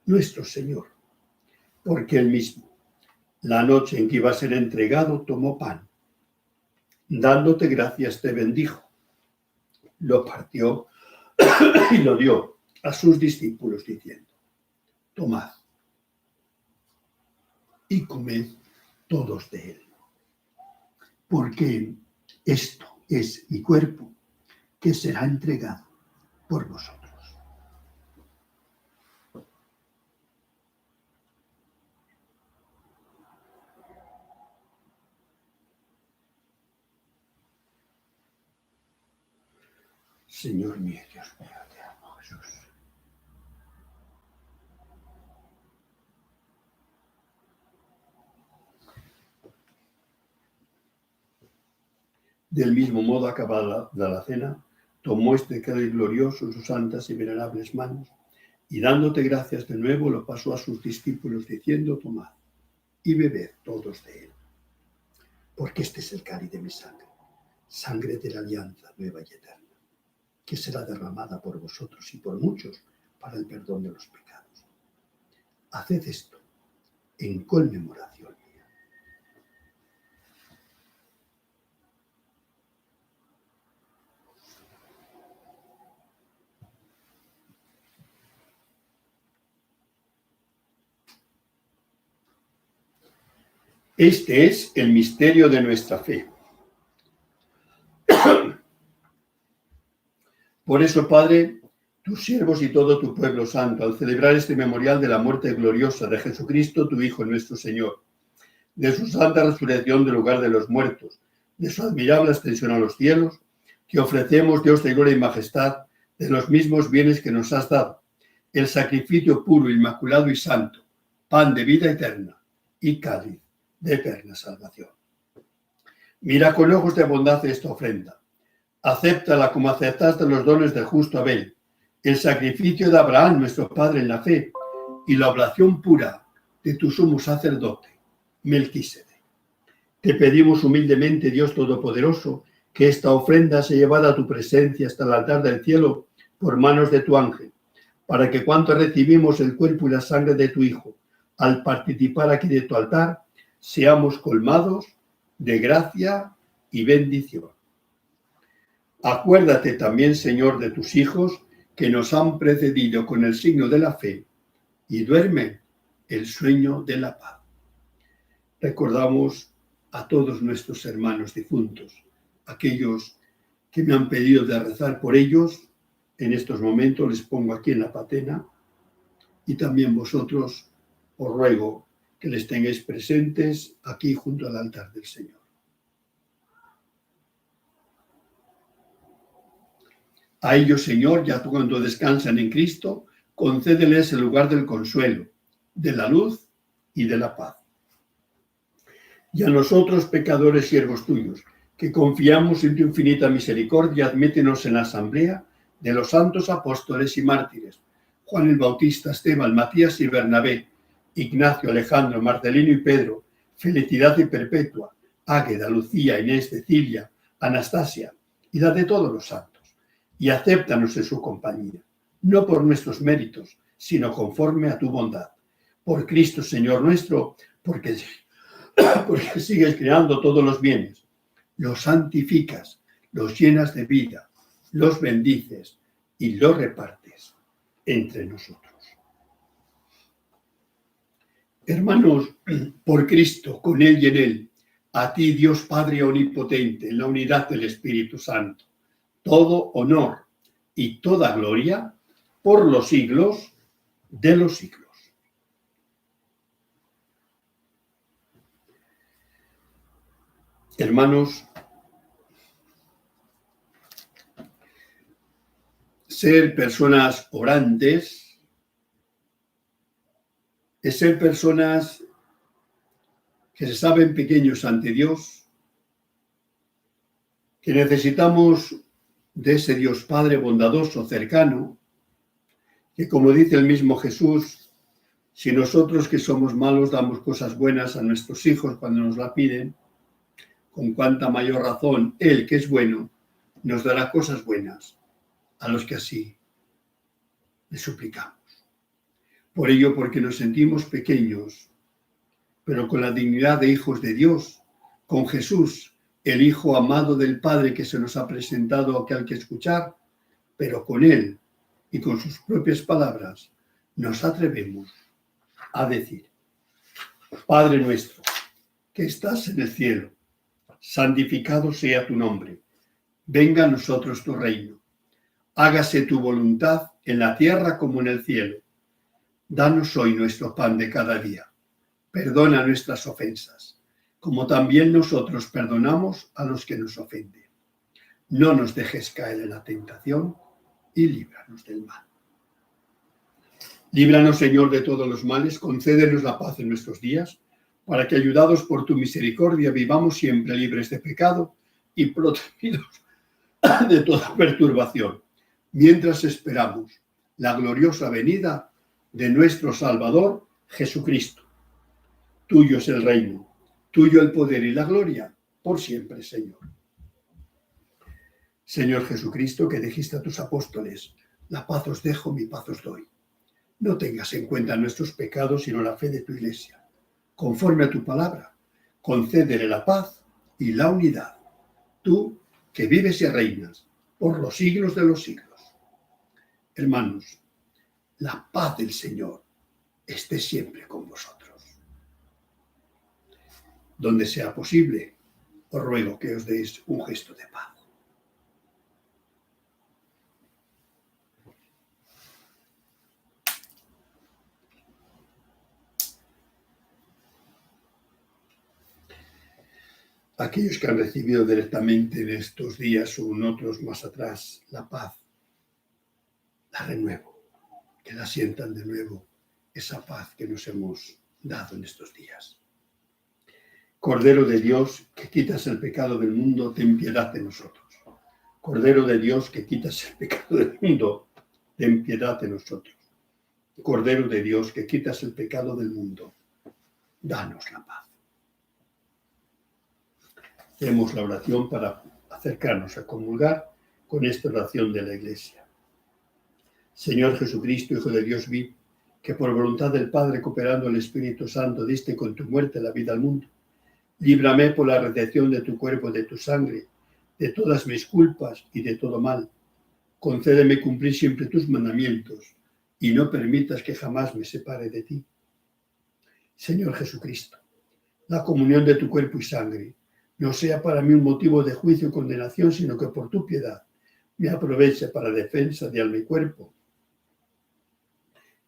nuestro Señor. Porque él mismo, la noche en que iba a ser entregado, tomó pan. Dándote gracias, te bendijo. Lo partió y lo dio a sus discípulos, diciendo: tomad y comed todos de él, porque esto es mi cuerpo, que será entregado por vosotros. Señor mío, Dios mío, te amo, Jesús. Del mismo modo, acabada la cena, tomó este cáliz glorioso en sus santas y venerables manos, y dándote gracias de nuevo, lo pasó a sus discípulos, diciendo: tomad y bebed todos de él, porque este es el cáliz de mi sangre, sangre de la alianza nueva y eterna, que será derramada por vosotros y por muchos para el perdón de los pecados. Haced esto en conmemoración mía. Este es el misterio de nuestra fe. Por eso, Padre, tus siervos y todo tu pueblo santo, al celebrar este memorial de la muerte gloriosa de Jesucristo, tu Hijo nuestro Señor, de su santa resurrección del lugar de los muertos, de su admirable ascensión a los cielos, te ofrecemos, Dios de gloria y majestad, de los mismos bienes que nos has dado, el sacrificio puro, inmaculado y santo, pan de vida eterna y cáliz de eterna salvación. Mira con ojos de bondad esta ofrenda. Acéptala como aceptaste los dones del justo Abel, el sacrificio de Abraham, nuestro padre en la fe, y la oblación pura de tu sumo sacerdote, Melquisedec. Te pedimos humildemente, Dios Todopoderoso, que esta ofrenda sea llevada a tu presencia hasta el altar del cielo por manos de tu ángel, para que cuanto recibimos el cuerpo y la sangre de tu Hijo, al participar aquí de tu altar, seamos colmados de gracia y bendición. Acuérdate también, Señor, de tus hijos que nos han precedido con el signo de la fe y duermen el sueño de la paz. Recordamos a todos nuestros hermanos difuntos, aquellos que me han pedido de rezar por ellos. En estos momentos les pongo aquí en la patena y también vosotros os ruego que les tengáis presentes aquí junto al altar del Señor. A ellos, Señor, ya cuando descansan en Cristo, concédeles el lugar del consuelo, de la luz y de la paz. Y a nosotros, pecadores siervos tuyos, que confiamos en tu infinita misericordia, admítenos en la asamblea de los santos apóstoles y mártires, Juan el Bautista, Esteban, Matías y Bernabé, Ignacio, Alejandro, Marcelino y Pedro, Felicidad y Perpetua, Águeda, Lucía, Inés, Cecilia, Anastasia, y la de todos los santos. Y acéptanos en su compañía, no por nuestros méritos, sino conforme a tu bondad. Por Cristo, Señor nuestro, porque sigues creando todos los bienes, los santificas, los llenas de vida, los bendices y los repartes entre nosotros. Hermanos, por Cristo, con Él y en Él, a ti, Dios Padre omnipotente, en la unidad del Espíritu Santo, todo honor y toda gloria por los siglos de los siglos. Hermanos, ser personas orantes es ser personas que se saben pequeños ante Dios, que necesitamos de ese Dios Padre bondadoso, cercano, que como dice el mismo Jesús, si nosotros que somos malos damos cosas buenas a nuestros hijos cuando nos la piden, con cuánta mayor razón Él, que es bueno, nos dará cosas buenas a los que así le suplicamos. Por ello, porque nos sentimos pequeños, pero con la dignidad de hijos de Dios, con Jesús, el Hijo amado del Padre que se nos ha presentado que hay que escuchar, pero con Él y con sus propias palabras nos atrevemos a decir: Padre nuestro, que estás en el cielo, santificado sea tu nombre, venga a nosotros tu reino, hágase tu voluntad en la tierra como en el cielo. Danos hoy nuestro pan de cada día, perdona nuestras ofensas, como también nosotros perdonamos a los que nos ofenden. No nos dejes caer en la tentación y líbranos del mal. Líbranos, Señor, de todos los males, concédenos la paz en nuestros días, para que, ayudados por tu misericordia, vivamos siempre libres de pecado y protegidos de toda perturbación, mientras esperamos la gloriosa venida de nuestro Salvador, Jesucristo. Tuyo es el reino, tuyo el poder y la gloria, por siempre, Señor. Señor Jesucristo, que dijiste a tus apóstoles, la paz os dejo, mi paz os doy. No tengas en cuenta nuestros pecados, sino la fe de tu Iglesia. Conforme a tu palabra, concédele la paz y la unidad. Tú, que vives y reinas por los siglos de los siglos. Hermanos, la paz del Señor esté siempre con vosotros. Donde sea posible, os ruego que os deis un gesto de paz. Aquellos que han recibido directamente en estos días o en otros más atrás la paz, la renuevo, que la sientan de nuevo, esa paz que nos hemos dado en estos días. Cordero de Dios, que quitas el pecado del mundo, ten piedad de nosotros. Cordero de Dios, que quitas el pecado del mundo, ten piedad de nosotros. Cordero de Dios, que quitas el pecado del mundo, danos la paz. Hacemos la oración para acercarnos a comulgar con esta oración de la Iglesia. Señor Jesucristo, Hijo de Dios vivo, que por voluntad del Padre, cooperando el Espíritu Santo, diste con tu muerte la vida al mundo. Líbrame por la redención de tu cuerpo, de tu sangre, de todas mis culpas y de todo mal. Concédeme cumplir siempre tus mandamientos y no permitas que jamás me separe de ti. Señor Jesucristo, la comunión de tu cuerpo y sangre no sea para mí un motivo de juicio y condenación, sino que por tu piedad me aproveche para defensa de alma y cuerpo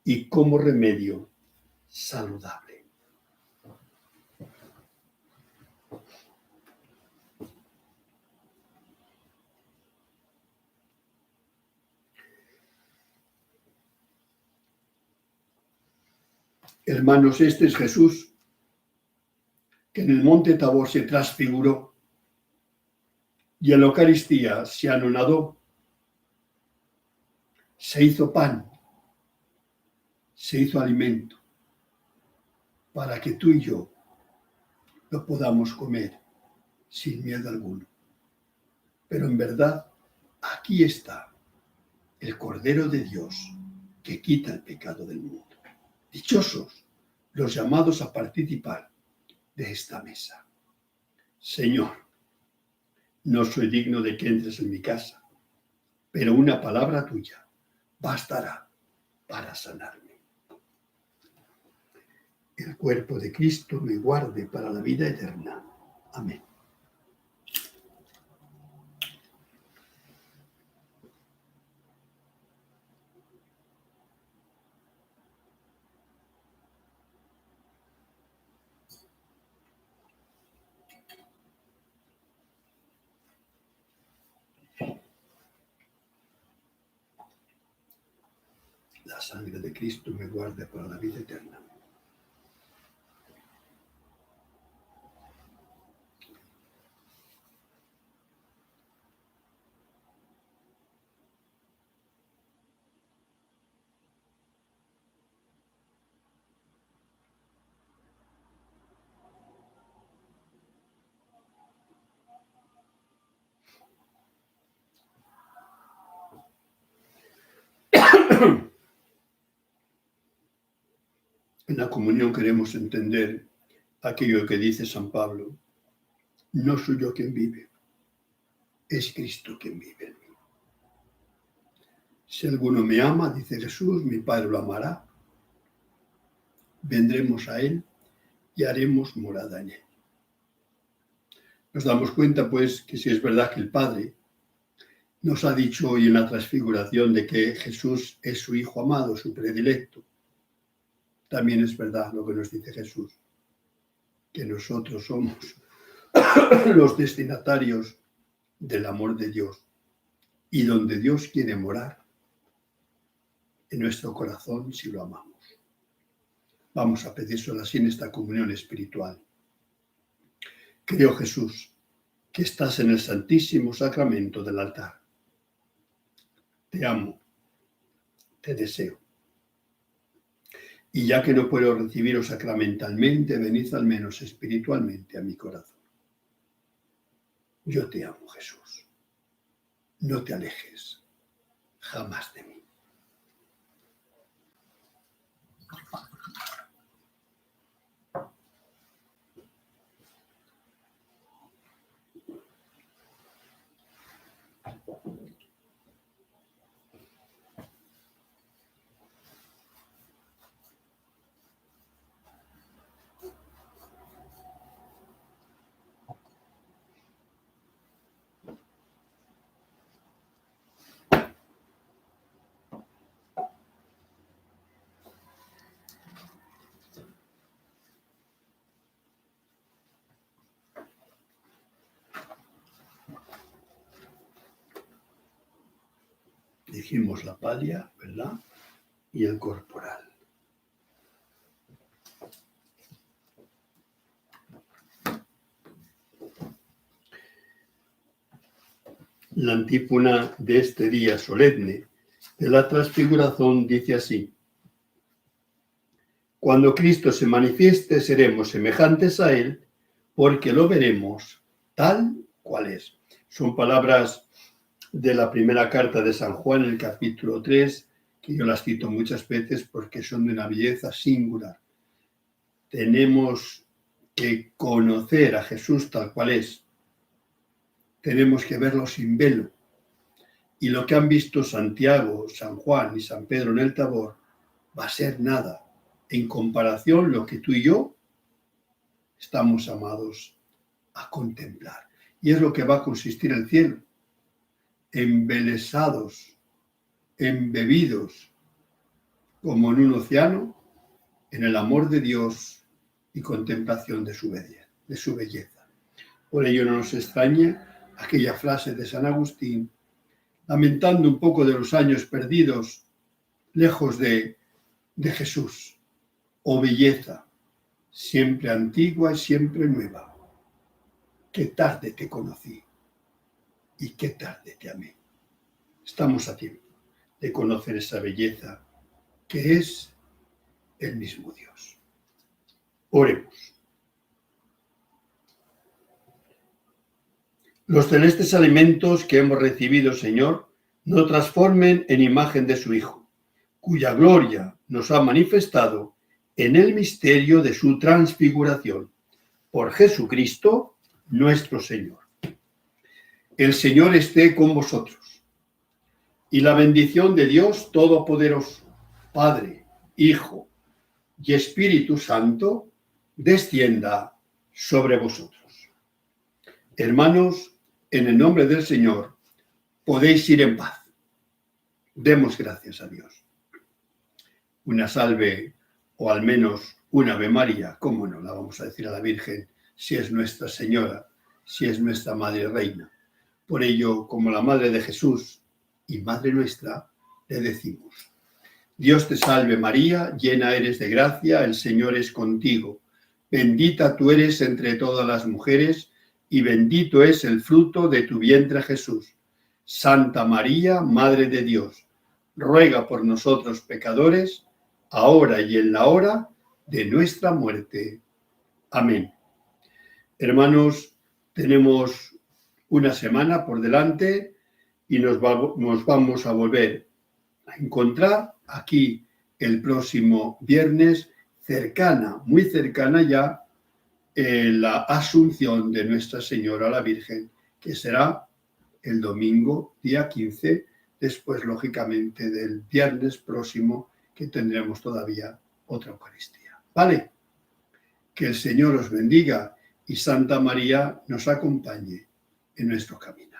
y como remedio saludable. Hermanos, este es Jesús, que en el monte Tabor se transfiguró y en la Eucaristía se anonadó, se hizo pan, se hizo alimento, para que tú y yo lo podamos comer sin miedo alguno. Pero en verdad, aquí está el Cordero de Dios que quita el pecado del mundo. Dichosos los llamados a participar de esta mesa. Señor, no soy digno de que entres en mi casa, pero una palabra tuya bastará para sanarme. El cuerpo de Cristo me guarde para la vida eterna. Amén. La sangre de Cristo me guarde para la vida eterna. En la comunión queremos entender aquello que dice San Pablo: no soy yo quien vive, es Cristo quien vive en mí. Si alguno me ama, dice Jesús, mi Padre lo amará. Vendremos a Él y haremos morada en Él. Nos damos cuenta, pues, que si es verdad que el Padre nos ha dicho hoy en la transfiguración de que Jesús es su Hijo amado, su predilecto, también es verdad lo que nos dice Jesús, que nosotros somos los destinatarios del amor de Dios y donde Dios quiere morar, en nuestro corazón si lo amamos. Vamos a pedírselo así en esta comunión espiritual. Creo, Jesús, que estás en el santísimo sacramento del altar. Te amo, te deseo. Y ya que no puedo recibiros sacramentalmente, venid al menos espiritualmente a mi corazón. Yo te amo, Jesús. No te alejes jamás de mí. Dijimos la palia, ¿verdad? Y el corporal. La antífona de este día solemne de la transfiguración dice así: cuando Cristo se manifieste, seremos semejantes a Él, porque lo veremos tal cual es. Son palabras de la primera carta de San Juan, el capítulo 3, que yo las cito muchas veces porque son de una belleza singular. Tenemos que conocer a Jesús tal cual es. Tenemos que verlo sin velo. Y lo que han visto Santiago, San Juan y San Pedro en el Tabor va a ser nada en comparación lo que tú y yo estamos llamados a contemplar. Y es lo que va a consistir el cielo. Embelesados, embebidos, como en un océano, en el amor de Dios y contemplación de su belleza. Por ello no nos extraña aquella frase de San Agustín, lamentando un poco de los años perdidos lejos de Jesús. Oh belleza, siempre antigua y siempre nueva, qué tarde te conocí y qué tarde te amé. Estamos a tiempo de conocer esa belleza que es el mismo Dios. Oremos. Los celestes alimentos que hemos recibido, Señor, nos transformen en imagen de su Hijo, cuya gloria nos ha manifestado en el misterio de su transfiguración. Por Jesucristo, nuestro Señor. El Señor esté con vosotros. Y la bendición de Dios Todopoderoso, Padre, Hijo y Espíritu Santo, descienda sobre vosotros. Hermanos, en el nombre del Señor, podéis ir en paz. Demos gracias a Dios. Una salve, o al menos una Ave María, ¿cómo no? La vamos a decir a la Virgen, si es Nuestra Señora, si es nuestra Madre Reina. Por ello, como la Madre de Jesús y Madre nuestra, le decimos: Dios te salve María, llena eres de gracia, el Señor es contigo. Bendita tú eres entre todas las mujeres, y bendito es el fruto de tu vientre Jesús. Santa María, Madre de Dios, ruega por nosotros pecadores, ahora y en la hora de nuestra muerte. Amén. Hermanos, tenemos una semana por delante y nos vamos a volver a encontrar aquí el próximo viernes, muy cercana ya, la Asunción de Nuestra Señora la Virgen, que será el domingo, día 15, después, lógicamente, del viernes próximo, que tendremos todavía otra Eucaristía. ¿Vale? Que el Señor os bendiga y Santa María nos acompañe en nuestro camino.